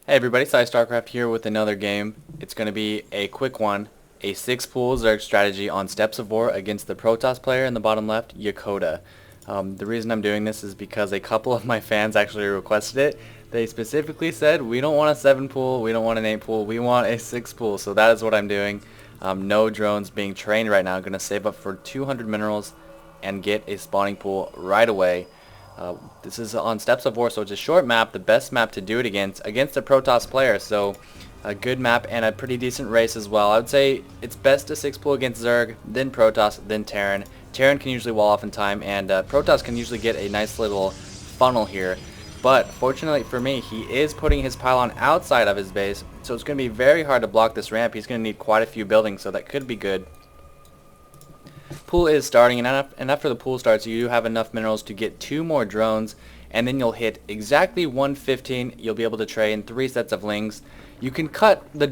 Hey everybody, PsYStarcraft here with another game. It's going to be a quick one, a 6-pool Zerg strategy on Steps of War against the Protoss player in the bottom left, Yakota. The reason I'm doing this is because a couple of my fans actually requested it. They specifically said, we don't want a 7-pool, we don't want an 8-pool, we want a 6-pool, so that is what I'm doing. No drones being trained right now. I'm going to save up for 200 minerals and get a spawning pool right away. This is on Steps of War, so it's a short map, the best map to do it against a Protoss player, so a good map and a pretty decent race as well. I would say it's best to 6-pool against Zerg, then Protoss, then Terran. Terran can usually wall off in time, and Protoss can usually get a nice little funnel here. But fortunately for me, he is putting his pylon outside of his base, so it's going to be very hard to block this ramp. He's going to need quite a few buildings, so that could be good. Pool is starting, and after the pool starts, you do have enough minerals to get 2 more drones, and then you'll hit exactly 115. You'll be able to train 3 sets of lings. You can cut the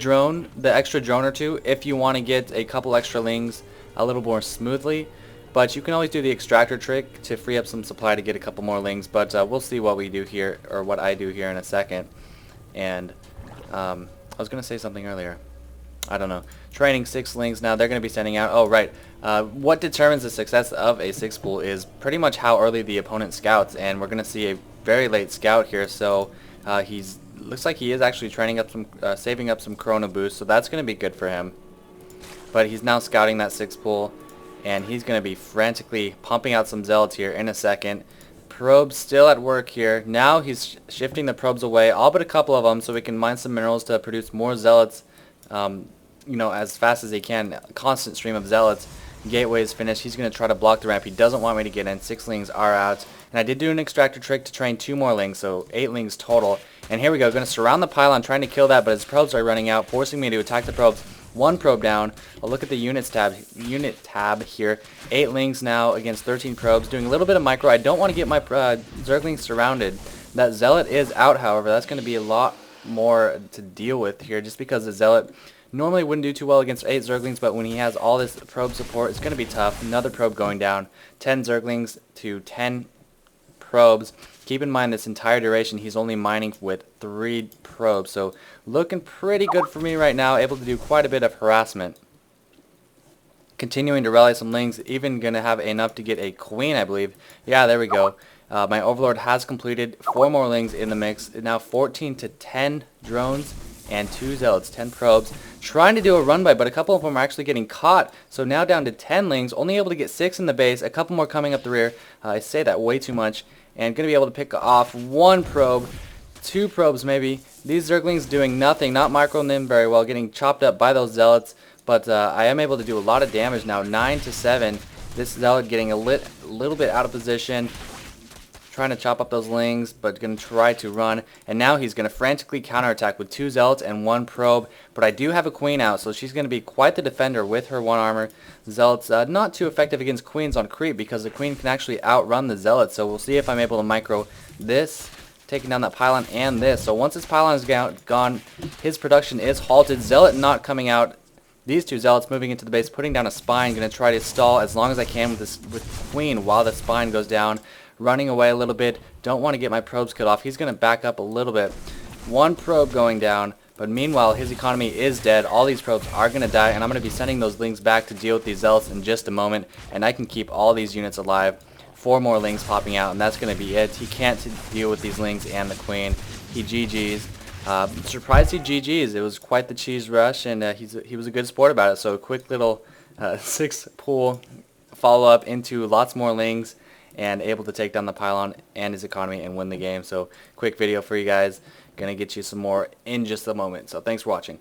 extra drone or 2, if you want to get a couple extra lings a little more smoothly, but you can always do the extractor trick to free up some supply to get a couple more lings. But we'll see what we do here, or what I do here in a second. And I was going to say something earlier. I don't know. Training 6 lings now. They're going to be sending out. Oh, right. What determines the success of a 6-pool is pretty much how early the opponent scouts, and we're going to see a very late scout here. So looks like he is actually training up some, saving up some Corona boost. So that's going to be good for him. But he's now scouting that 6-pool, and he's going to be frantically pumping out some zealots here in a second. Probes still at work here. Now he's shifting the probes away, all but a couple of them, so we can mine some minerals to produce more zealots. You know, as fast as he can. A constant stream of zealots. Gateway is finished. He's going to try to block the ramp. He doesn't want me to get in. 6 lings are out. And I did do an extractor trick to train 2 more lings, so 8 lings total. And here we go. Going to surround the pylon, trying to kill that, but his probes are running out, forcing me to attack the probes. 1 probe down. I'll look at the unit tab here. 8 lings now against 13 probes. Doing a little bit of micro. I don't want to get my Zerglings surrounded. That zealot is out, however. That's going to be a lot more to deal with here, just because the zealot normally wouldn't do too well against 8 Zerglings, but when he has all this probe support, it's going to be tough. Another probe going down. 10 Zerglings to 10 probes. Keep in mind, this entire duration, he's only mining with 3 probes, so looking pretty good for me right now. Able to do quite a bit of harassment. Continuing to rally some lings, even going to have enough to get a queen, I believe. Yeah, there we go. My overlord has completed 4 more lings in the mix. Now 14 to 10 drones and 2 zealots, 10 probes. Trying to do a run by, but a couple of them are actually getting caught. So now down to 10 lings, only able to get 6 in the base, a couple more coming up the rear. I say that way too much. And going to be able to pick off 1 probe, 2 probes maybe. These Zerglings doing nothing, not microing them very well, getting chopped up by those zealots. But I am able to do a lot of damage now, 9 to 7. This zealot getting a little bit out of position. Trying to chop up those lings, but going to try to run. And now he's going to frantically counterattack with 2 zealots and 1 probe. But I do have a queen out, so she's going to be quite the defender with her 1 armor. Zealots not too effective against queens on creep, because the queen can actually outrun the zealots. So we'll see if I'm able to micro this, taking down that pylon and this. So once his pylon is gone, his production is halted. Zealot not coming out. These 2 zealots moving into the base, putting down a spine. Going to try to stall as long as I can with queen while the spine goes down. Running away a little bit. Don't want to get my probes cut off. He's going to back up a little bit. 1 probe going down. But meanwhile, his economy is dead. All these probes are going to die. And I'm going to be sending those lings back to deal with these zealots in just a moment. And I can keep all these units alive. 4 more lings popping out. And that's going to be it. He can't deal with these lings and the queen. He GG's. Surprised he GG's. It was quite the cheese rush. And he was a good sport about it. So a quick little 6-pool follow-up into lots more lings. And able to take down the pylon and his economy and win the game. So quick video for you guys. Gonna get you some more in just a moment. So thanks for watching.